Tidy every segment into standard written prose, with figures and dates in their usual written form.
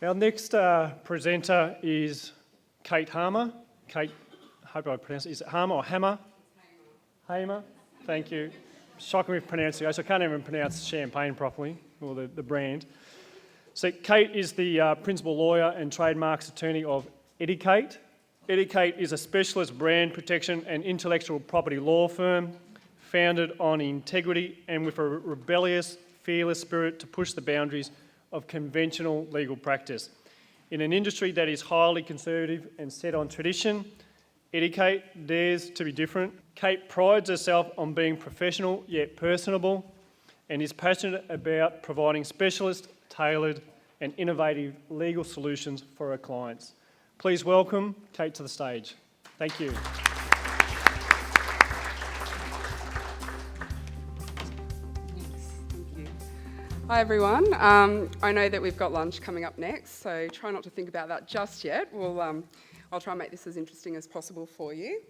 Our next presenter is Kate Harmer. Kate, I hope I pronounced it. Is it Harmer or Hammer? Hamer. Thank you. Shocking with pronunciation. I can't even pronounce champagne properly, or the brand. So Kate is the principal lawyer and trademarks attorney of Kate. Kate is a specialist brand protection and intellectual property law firm founded on integrity and with a rebellious, fearless spirit to push the boundaries of conventional legal practice. In an industry that is highly conservative and set on tradition, Kate dares to be different. Kate prides herself on being professional yet personable and is passionate about providing specialist, tailored and innovative legal solutions for her clients. Please welcome Kate to the stage. Thank you. Hi everyone. I know that we've got lunch coming up next, so try not to think about that just yet. I'll try and make this as interesting as possible for you,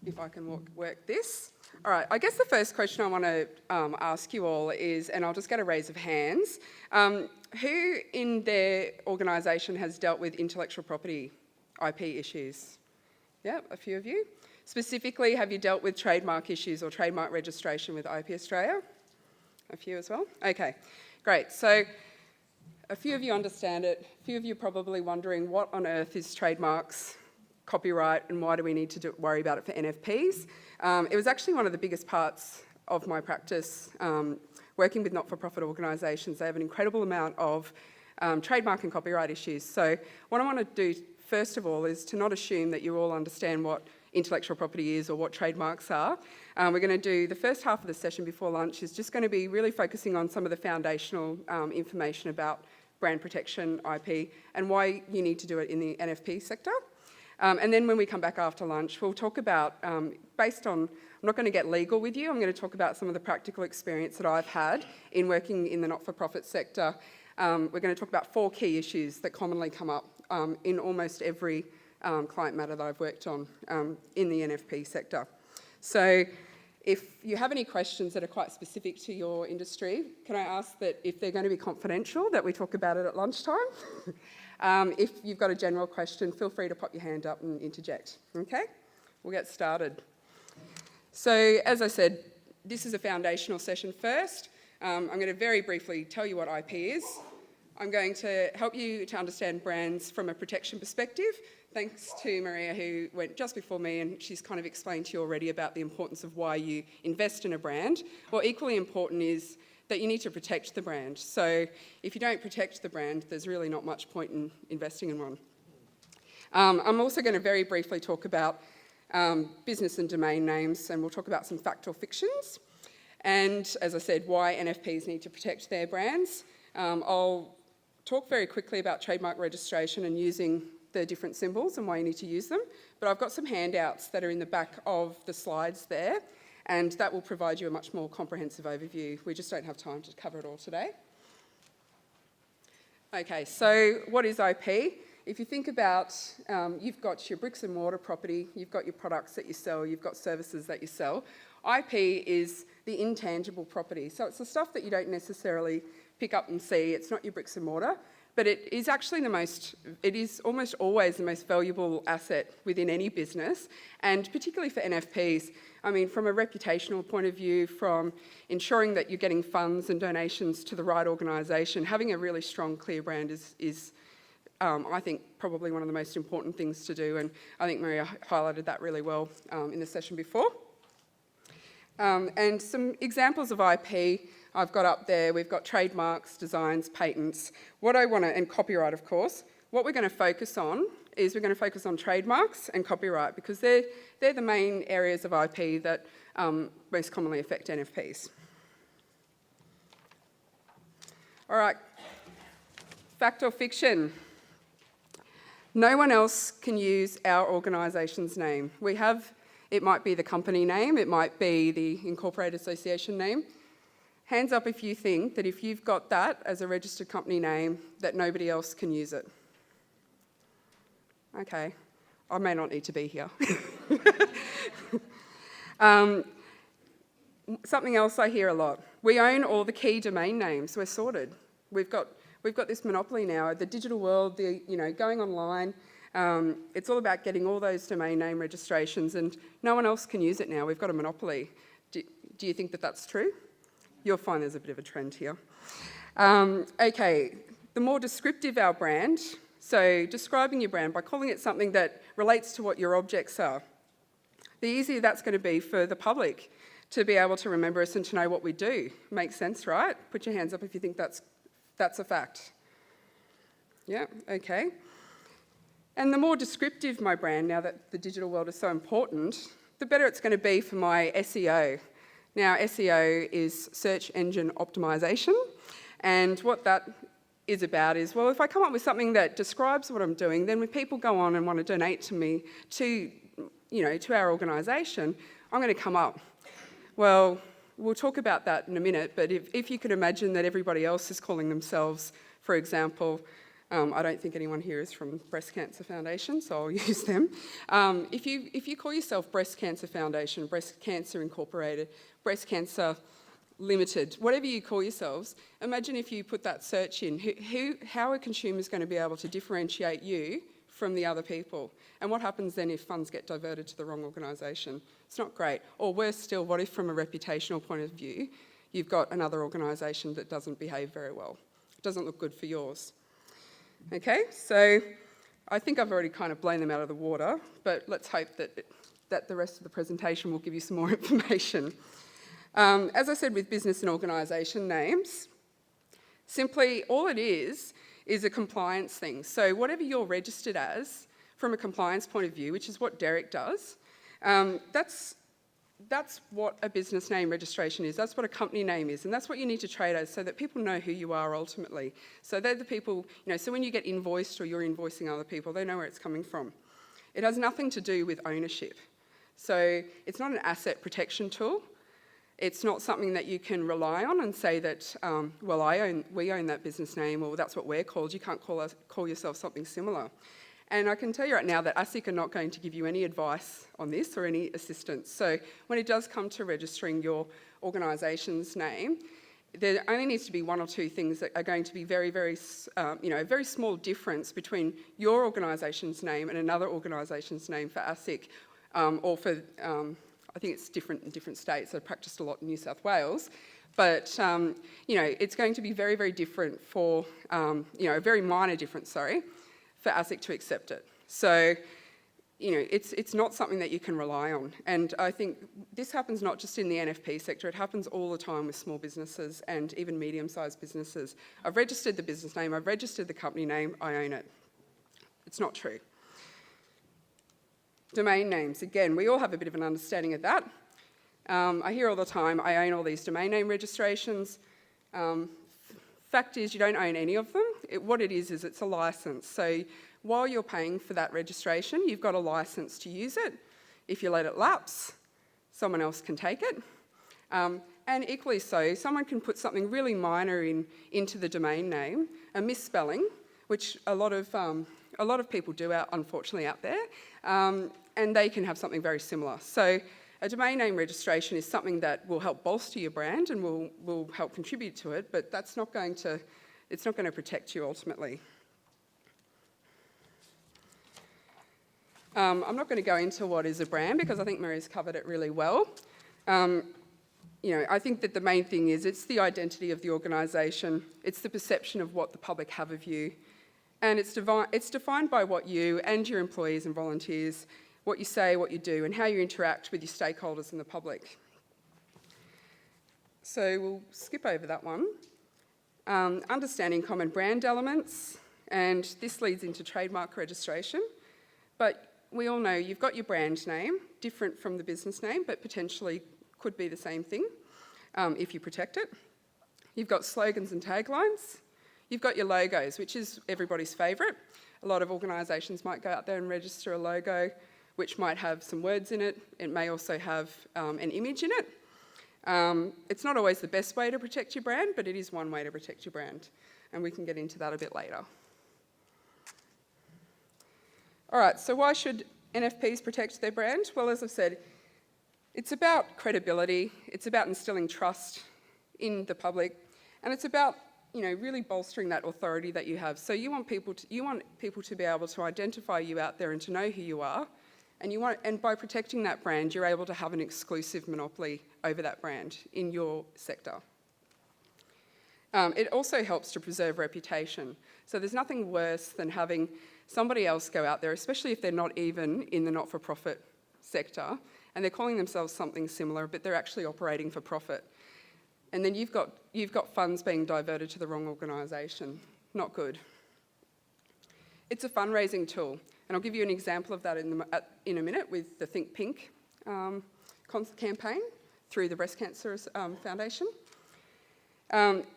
if I can work this. All right, I guess the first question I want to ask you all is, and I'll just get a raise of hands, who in their organisation has dealt with intellectual property IP issues? Yeah, a few of you. Specifically, have you dealt with trademark issues or trademark registration with IP Australia? A few as well? Okay, great. So a few of you understand it. A few of you are probably wondering what on earth is trademarks, copyright, and why do we need to worry about it for NFPs? It was actually one of the biggest parts of my practice working with not-for-profit organisations. They have an incredible amount of trademark and copyright issues. So what I want to do first of all is to not assume that you all understand what intellectual property is or what trademarks are. We're going to do the first half of the session before lunch is just going to be really focusing on some of the foundational information about brand protection, IP, and why you need to do it in the NFP sector. And then when we come back after lunch, we'll talk about, based on, I'm not going to get legal with you, I'm going to talk about some of the practical experience that I've had in working in the not-for-profit sector. We're going to talk about 4 key issues that commonly come up in almost every client matter that I've worked on in the NFP sector. So if you have any questions that are quite specific to your industry, can I ask that if they're going to be confidential, that we talk about it at lunchtime? If you've got a general question, feel free to pop your hand up and interject. Okay, we'll get started. So as I said, this is a foundational session first. I'm going to very briefly tell you what IP is. I'm going to help you to understand brands from a protection perspective, thanks to Maria, who went just before me, and she's kind of explained to you already about the importance of why you invest in a brand. Well, equally important is that you need to protect the brand. So if you don't protect the brand, there's really not much point in investing in one. I'm also going to very briefly talk about business and domain names, and we'll talk about some fact or fictions. And as I said, why NFPs need to protect their brands. I'll talk very quickly about trademark registration and using the different symbols and why you need to use them. But I've got some handouts that are in the back of the slides there, and that will provide you a much more comprehensive overview. We just don't have time to cover it all today. Okay, so what is IP? If you think about, you've got your bricks and mortar property, you've got your products that you sell, you've got services that you sell. IP is the intangible property. So it's the stuff that you don't necessarily pick up and see. It's not your bricks and mortar, but it is actually it is almost always the most valuable asset within any business, and particularly for NFPs. I mean, from a reputational point of view, from ensuring that you're getting funds and donations to the right organisation, having a really strong, clear brand is I think, probably one of the most important things to do, and I think Maria highlighted that really well in the session before. And some examples of IP I've got up there. We've got trademarks, designs, patents. And copyright, of course. What we're going to focus on is we're going to focus on trademarks and copyright because they're the main areas of IP that most commonly affect NFPs. All right, fact or fiction? No one else can use our organisation's name. It might be the company name, it might be the incorporated association name. Hands up if you think that if you've got that as a registered company name, that nobody else can use it. Okay, I may not need to be here. Something else I hear a lot. We own all the key domain names. We're sorted. We've got this monopoly now, the digital world, going online. It's all about getting all those domain name registrations, and no one else can use it now. We've got a monopoly. Do you think that that's true? You'll find there's a bit of a trend here. Okay, the more descriptive our brand, so describing your brand by calling it something that relates to what your objects are, the easier that's going to be for the public to be able to remember us and to know what we do. Makes sense, right? Put your hands up if you think that's a fact. Yeah, okay. And the more descriptive my brand, now that the digital world is so important, the better it's going to be for my SEO. Now, SEO is search engine optimization, and what that is about is, well, if I come up with something that describes what I'm doing, then when people go on and want to donate to me, to our organisation, I'm going to come up. Well, we'll talk about that in a minute, but if you could imagine that everybody else is calling themselves, for example, I don't think anyone here is from Breast Cancer Foundation, so I'll use them. If you call yourself Breast Cancer Foundation, Breast Cancer Incorporated, Breast Cancer Limited, whatever you call yourselves, imagine if you put that search in. How are consumers going to be able to differentiate you from the other people? And what happens then if funds get diverted to the wrong organisation? It's not great. Or worse still, what if from a reputational point of view, you've got another organisation that doesn't behave very well? It doesn't look good for yours. Okay, so I think I've already kind of blown them out of the water, but let's hope that the rest of the presentation will give you some more information. As I said with business and organisation names, simply all it is a compliance thing. So whatever you're registered as, from a compliance point of view, which is what Derek does, that's what a business name registration is, that's what a company name is, and that's what you need to trade as so that people know who you are ultimately. So they're the people, so when you get invoiced or you're invoicing other people, they know where it's coming from. It has nothing to do with ownership. So it's not an asset protection tool. It's not something that you can rely on and say that, we own that business name, or that's what we're called. You can't call yourself something similar. And I can tell you right now that ASIC are not going to give you any advice on this or any assistance. So when it does come to registering your organisation's name, there only needs to be one or two things that are going to be very, very, a very small difference between your organisation's name and another organisation's name for ASIC, or for, I think it's different in different states. I've practiced a lot in New South Wales. But, it's going to be very, very different for, a very minor difference, for ASIC to accept it. So, it's not something that you can rely on. And I think this happens not just in the NFP sector, it happens all the time with small businesses and even medium-sized businesses. I've registered the business name, I've registered the company name, I own it. It's not true. Domain names, again, we all have a bit of an understanding of that. I hear all the time, I own all these domain name registrations. Fact is, you don't own any of them. What it is it's a licence. So while you're paying for that registration, you've got a licence to use it. If you let it lapse, someone else can take it. And equally so, someone can put something really minor into the domain name, a misspelling, which a lot of people do unfortunately out there, and they can have something very similar. So a domain name registration is something that will help bolster your brand and will help contribute to it, but it's not going to protect you ultimately. I'm not going to go into what is a brand because I think Maria's covered it really well. I think that the main thing is it's the identity of the organisation, it's the perception of what the public have of you, and it's defined by what you and your employees and volunteers, what you say, what you do, and how you interact with your stakeholders and the public. So we'll skip over that one. Understanding common brand elements, and this leads into trademark registration. But we all know you've got your brand name, different from the business name, but potentially could be the same thing if you protect it. You've got slogans and taglines. You've got your logos, which is everybody's favourite. A lot of organisations might go out there and register a logo, which might have some words in it. It may also have an image in it. It's not always the best way to protect your brand, but it is one way to protect your brand. And we can get into that a bit later. All right, so why should NFPs protect their brand? Well, as I've said, it's about credibility, it's about instilling trust in the public, and it's about really bolstering that authority that you have. So you want people to be able to identify you out there and to know who you are, and by protecting that brand, you're able to have an exclusive monopoly over that brand in your sector. It also helps to preserve reputation. So there's nothing worse than having somebody else go out there, especially if they're not even in the not-for-profit sector, and they're calling themselves something similar, but they're actually operating for profit. And then you've got funds being diverted to the wrong organisation. Not good. It's a fundraising tool, and I'll give you an example of that in a minute with the Think Pink campaign through the Breast Cancer Foundation.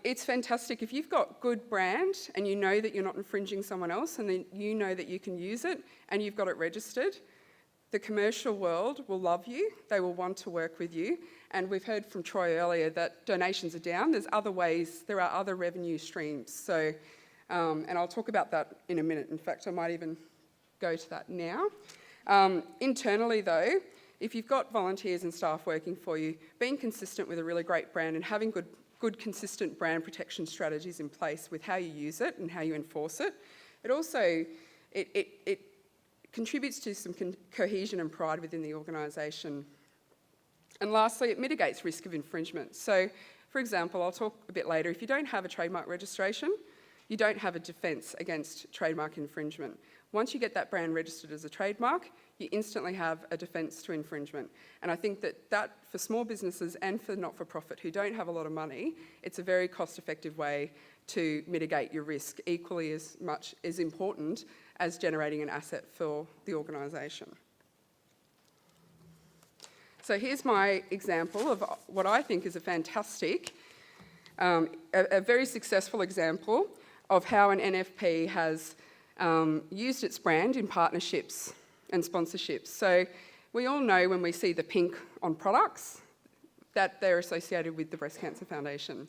It's fantastic. If you've got good brand and you know that you're not infringing someone else and then you know that you can use it and you've got it registered, the commercial world will love you. They will want to work with you. And we've heard from Troy earlier that donations are down. There are other revenue streams. So, and I'll talk about that in a minute. In fact, I might even go to that now. Internally though, if you've got volunteers and staff working for you, being consistent with a really great brand and having good consistent brand protection strategies in place with how you use it and how you enforce it, it also contributes to some cohesion and pride within the organisation. And lastly, it mitigates risk of infringement. So, for example, I'll talk a bit later, if you don't have a trademark registration, you don't have a defence against trademark infringement. Once you get that brand registered as a trademark, you instantly have a defence to infringement. And I think that for small businesses and for not-for-profit who don't have a lot of money, it's a very cost-effective way to mitigate your risk, equally as much as important as generating an asset for the organisation. So here's my example of what I think is a fantastic, a very successful example of how an NFP has used its brand in partnerships and sponsorships. So we all know when we see the pink on products that they're associated with the Breast Cancer Foundation.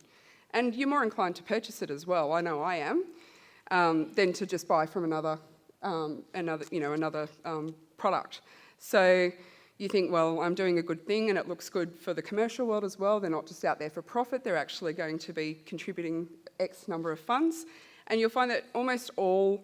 And you're more inclined to purchase it as well, I know I am, than to just buy from another product. So you think, well, I'm doing a good thing and it looks good for the commercial world as well. They're not just out there for profit, they're actually going to be contributing X number of funds. And you'll find that almost all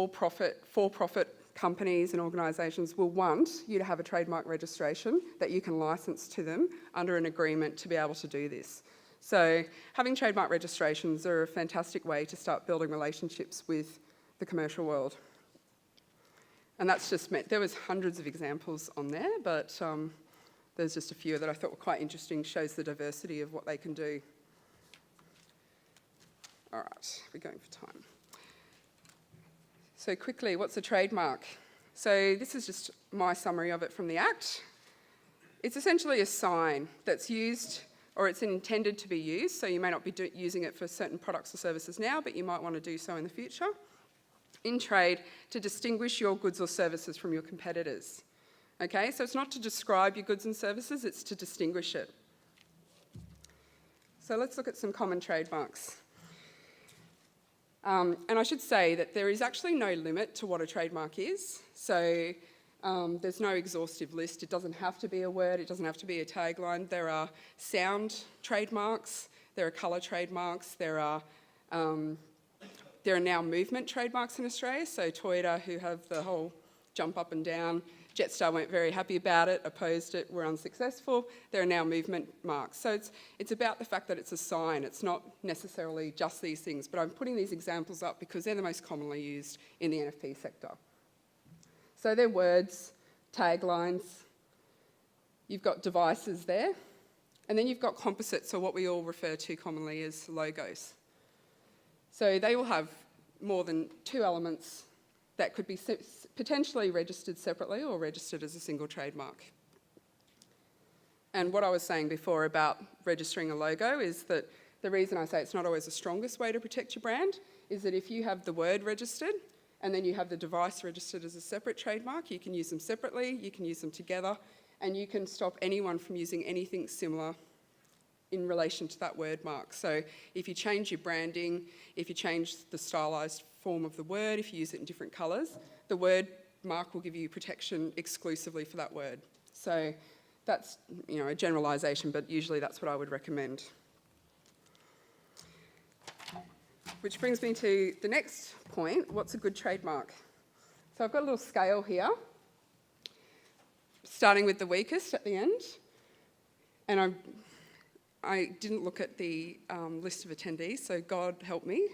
for-profit companies and organisations will want you to have a trademark registration that you can license to them under an agreement to be able to do this. So having trademark registrations are a fantastic way to start building relationships with the commercial world. And that's just there was hundreds of examples on there, but there's just a few that I thought were quite interesting, shows the diversity of what they can do. All right, we're going for time. So quickly, what's a trademark? So this is just my summary of it from the Act. It's essentially a sign that's used, or it's intended to be used, so you may not be using it for certain products or services now, but you might want to do so in the future, in trade, to distinguish your goods or services from your competitors. Okay, so it's not to describe your goods and services, it's to distinguish it. So let's look at some common trademarks. And I should say that there is actually no limit to what a trademark is. So there's no exhaustive list. It doesn't have to be a word. It doesn't have to be a tagline. There are sound trademarks. There are colour trademarks. There are now movement trademarks in Australia. So Toyota, who have the whole jump up and down. Jetstar weren't very happy about it, opposed it, were unsuccessful. There are now movement marks. So it's about the fact that it's a sign. It's not necessarily just these things, but I'm putting these examples up because they're the most commonly used in the NFP sector. So they're words, taglines. You've got devices there. And then you've got composites, or what we all refer to commonly as logos. So they will have more than two elements that could be potentially registered separately or registered as a single trademark. And what I was saying before about registering a logo is that the reason I say it's not always the strongest way to protect your brand is that if you have the word registered and then you have the device registered as a separate trademark, you can use them separately, you can use them together, and you can stop anyone from using anything similar in relation to that word mark. So if you change your branding, if you change the stylised form of the word, if you use it in different colours, the word mark will give you protection exclusively for that word. So that's, a generalisation, but usually that's what I would recommend. which brings me to the next point. What's a good trademark? So I've got a little scale here, starting with the weakest at the end. And I didn't look at the list of attendees, so God help me.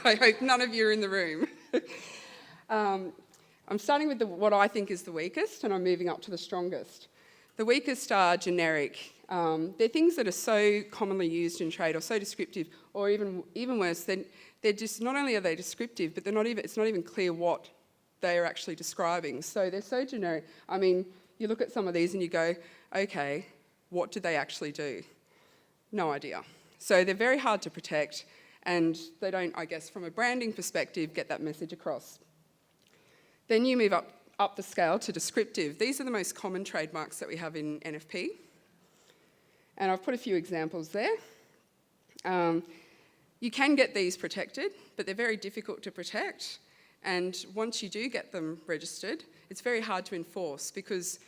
I hope none of you are in the room. I'm starting with what I think is the weakest, and I'm moving up to the strongest. The weakest are generic. They're things that are so commonly used in trade or so descriptive, or even worse, they're just, not only are they descriptive, but it's not even clear what they are actually describing. So they're so generic. I mean, you look at some of these and you go, okay, what do they actually do? No idea. So they're very hard to protect, and they don't, I guess, from a branding perspective, get that message across. Then you move up the scale to descriptive. These are the most common trademarks that we have in NFP. And I've put a few examples there. You can get these protected, but they're very difficult to protect. And once you do get them registered, it's very hard to enforce, because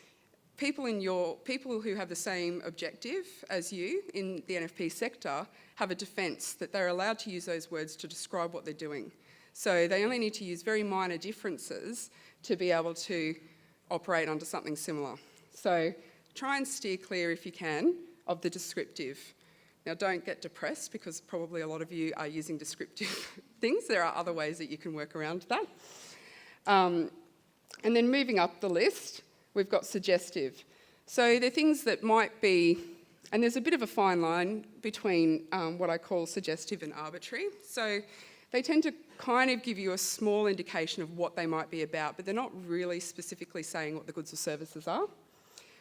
people who have the same objective as you in the NFP sector have a defence that they're allowed to use those words to describe what they're doing. So they only need to use very minor differences to be able to operate under something similar. So try and steer clear, if you can, of the descriptive. Now, don't get depressed, because probably a lot of you are using descriptive things. There are other ways that you can work around that. And then moving up the list, we've got suggestive. So they're things that might be, and there's a bit of a fine line between what I call suggestive and arbitrary. So they tend to kind of give you a small indication of what they might be about, but they're not really specifically saying what the goods or services are.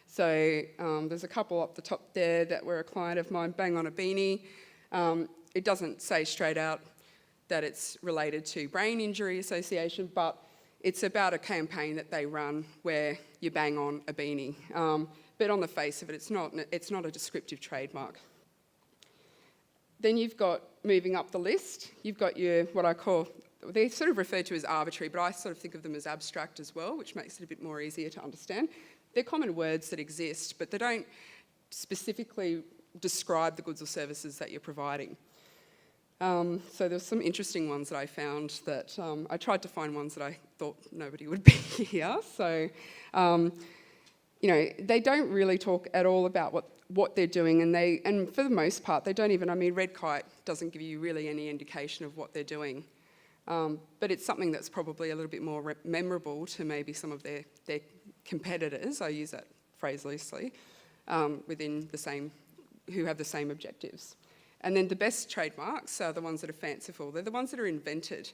So there's a couple up the top there that were a client of mine, Bang on a Beanie. It doesn't say straight out that it's related to Brain Injury Association, but it's about a campaign that they run where you bang on a beanie. But on the face of it, it's not a descriptive trademark. Then you've got, moving up the list, you've got your, what I call, they're sort of referred to as arbitrary, but I sort of think of them as abstract as well, which makes it a bit more easier to understand. They're common words that exist, but they don't specifically describe the goods or services that you're providing. So there's some interesting ones that I found that I tried to find ones that I thought nobody would be here. So, they don't really talk at all about what they're doing, and for the most part, they don't even, Red Kite doesn't give you really any indication of what they're doing. But it's something that's probably a little bit more memorable to maybe some of their competitors, I use that phrase loosely, within the same, who have the same objectives. And then the best trademarks are the ones that are fanciful. They're the ones that are invented.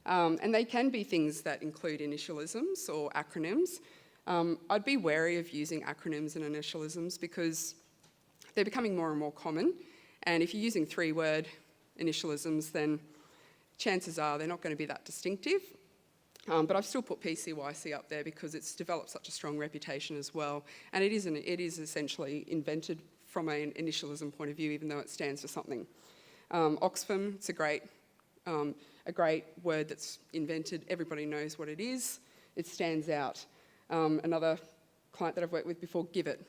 And they can be things that include initialisms or acronyms. I'd be wary of using acronyms and initialisms, because they're becoming more and more common. And if you're using 3-word initialisms, then chances are they're not going to be that distinctive. But I've still put PCYC up there because it's developed such a strong reputation as well. And it is essentially invented from an initialism point of view, even though it stands for something. Oxfam, it's a great word that's invented. Everybody knows what it is. It stands out. Another client that I've worked with before, Give It.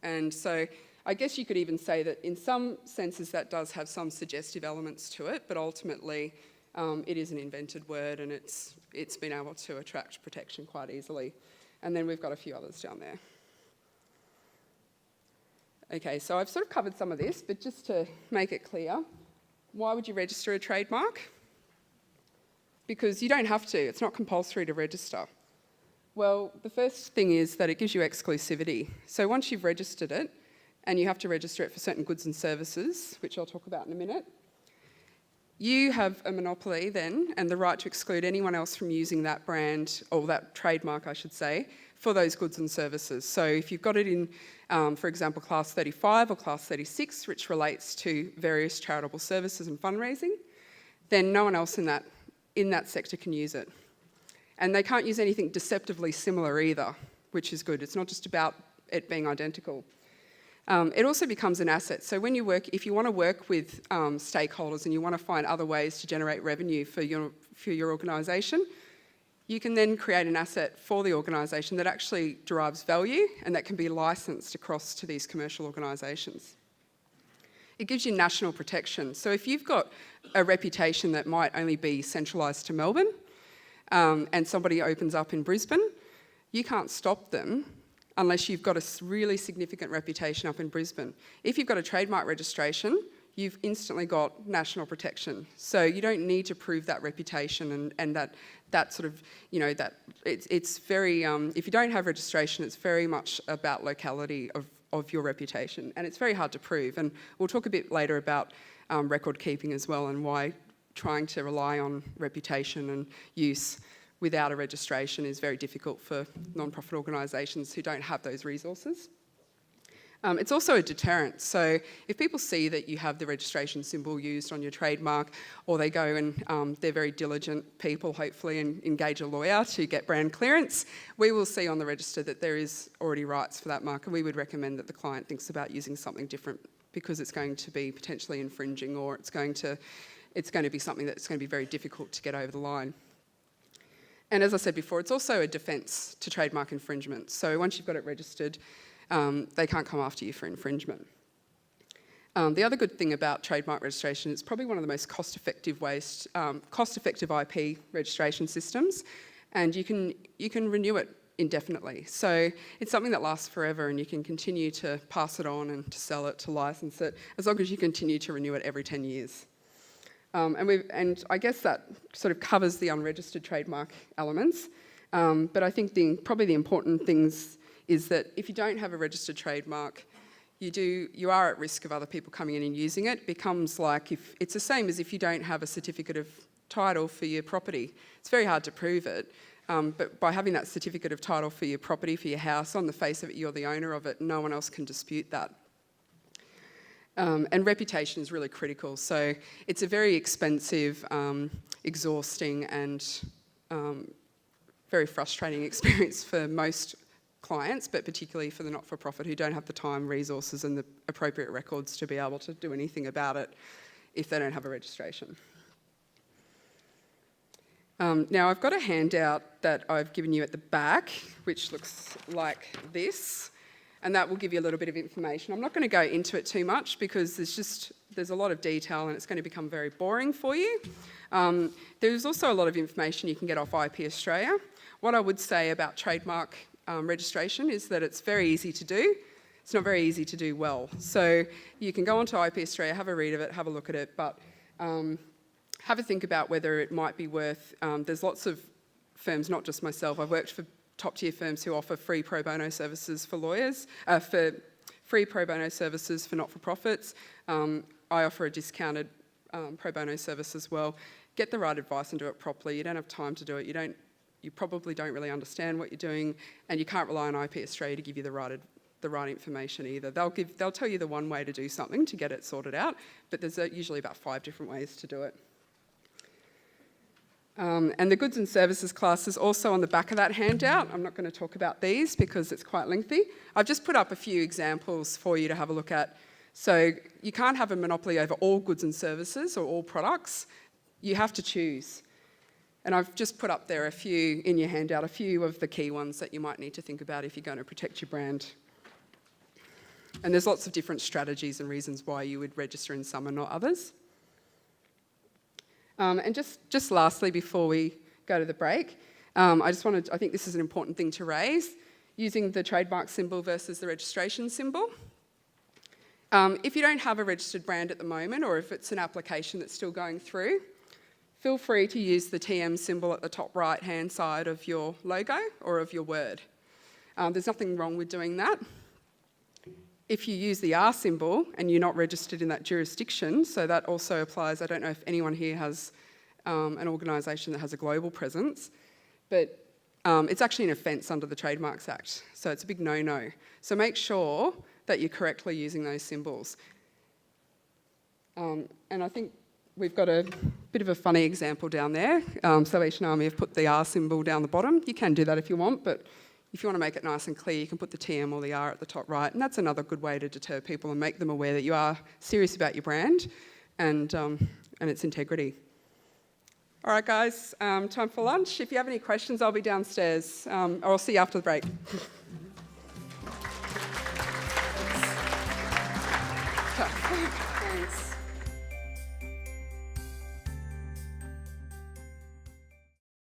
And so I guess you could even say that in some senses that does have some suggestive elements to it, but ultimately it is an invented word, and it's been able to attract protection quite easily. And then we've got a few others down there. Okay, so I've sort of covered some of this, but just to make it clear, why would you register a trademark? Because you don't have to. It's not compulsory to register. Well, the first thing is that it gives you exclusivity. So once you've registered it, and you have to register it for certain goods and services, which I'll talk about in a minute, you have a monopoly then, and the right to exclude anyone else from using that brand, or that trademark I should say, for those goods and services. So if you've got it in, for example, Class 35 or Class 36, which relates to various charitable services and fundraising, then no one else in that sector can use it. And they can't use anything deceptively similar either, which is good. It's not just about it being identical. It also becomes an asset. So when if you want to work with stakeholders and you want to find other ways to generate revenue for your organisation, you can then create an asset for the organisation that actually derives value and that can be licensed across to these commercial organisations. it gives you national protection. So if you've got a reputation that might only be centralised to Melbourne, and somebody opens up in Brisbane, you can't stop them unless you've got a really significant reputation up in Brisbane. If you've got a trademark registration, you've instantly got national protection. So you don't need to prove that reputation and that sort of, you know, that it's very, if you don't have registration, it's very much about locality of your reputation, and it's very hard to prove. And we'll talk a bit later about record keeping as well, and why trying to rely on reputation and use without a registration is very difficult for non-profit organisations who don't have those resources. It's also a deterrent. So if people see that you have the registration symbol used on your trademark, or they go and they're very diligent people, hopefully, and engage a lawyer to get brand clearance, we will see on the register that there is already rights for that mark, and we would recommend that the client thinks about using something different, because it's going to be potentially infringing, or it's going to be something that's going to be very difficult to get over the line. And as I said before, it's also a defence to trademark infringement. So once you've got it registered, they can't come after you for infringement. The other good thing about trademark registration, it's probably one of the most cost-effective ways, cost-effective IP registration systems, and you can renew it indefinitely. So it's something that lasts forever, and you can continue to pass it on and to sell it, to license it, as long as you continue to renew it every 10 years. And I guess that sort of covers the unregistered trademark elements. But I think probably the important things is that if you don't have a registered trademark, you are at risk of other people coming in and using it. It becomes like, it's the same as if you don't have a certificate of title for your property. It's very hard to prove it, but by having that certificate of title for your property, for your house, on the face of it, you're the owner of it, no one else can dispute that. And reputation is really critical. So it's a very expensive, exhausting and very frustrating experience for most clients, but particularly for the not-for-profit who don't have the time, resources and the appropriate records to be able to do anything about it if they don't have a registration. Now I've got a handout that I've given you at the back, which looks like this. And that will give you a little bit of information. I'm not going to go into it too much because there's a lot of detail and it's going to become very boring for you. There's also a lot of information you can get off IP Australia. What I would say about trademark registration is that it's very easy to do. It's not very easy to do well. So you can go onto IP Australia, have a read of it, have a look at it, but have a think about whether it might be worth, there's lots of firms, not just myself, I've worked for top-tier firms who offer free pro bono services for lawyers, for free pro bono services for not-for-profits. I offer a discounted pro bono service as well. Get the right advice and do it properly. You don't have time to do it. You probably don't really understand what you're doing, and you can't rely on IP Australia to give you the right information either. They'll tell you the one way to do something to get it sorted out, but there's usually about 5 different ways to do it. And the goods and services class is also on the back of that handout. I'm not going to talk about these because it's quite lengthy. I've just put up a few examples for you to have a look at. So you can't have a monopoly over all goods and services or all products. You have to choose. And I've just put up there a few in your handout, a few of the key ones that you might need to think about if you're going to protect your brand. And there's lots of different strategies and reasons why you would register in some and not others. And just lastly, before we go to the break, I think this is an important thing to raise, using the trademark symbol versus the registration symbol. If you don't have a registered brand at the moment, or if it's an application that's still going through, feel free to use the TM symbol at the top right-hand side of your logo or of your word. There's nothing wrong with doing that. If you use the R symbol and you're not registered in that jurisdiction, so that also applies, I don't know if anyone here has an organisation that has a global presence, but it's actually an offence under the Trademarks Act, so it's a big no-no. So make sure that you're correctly using those symbols. And I think we've got a bit of a funny example down there. Salvation Army have put the R symbol down the bottom. You can do that if you want, but if you want to make it nice and clear, you can put the TM or the R at the top right, and that's another good way to deter people and make them aware that you are serious about your brand and its integrity. All right, guys, time for lunch. If you have any questions, I'll be downstairs. I'll see you after the break. Thanks.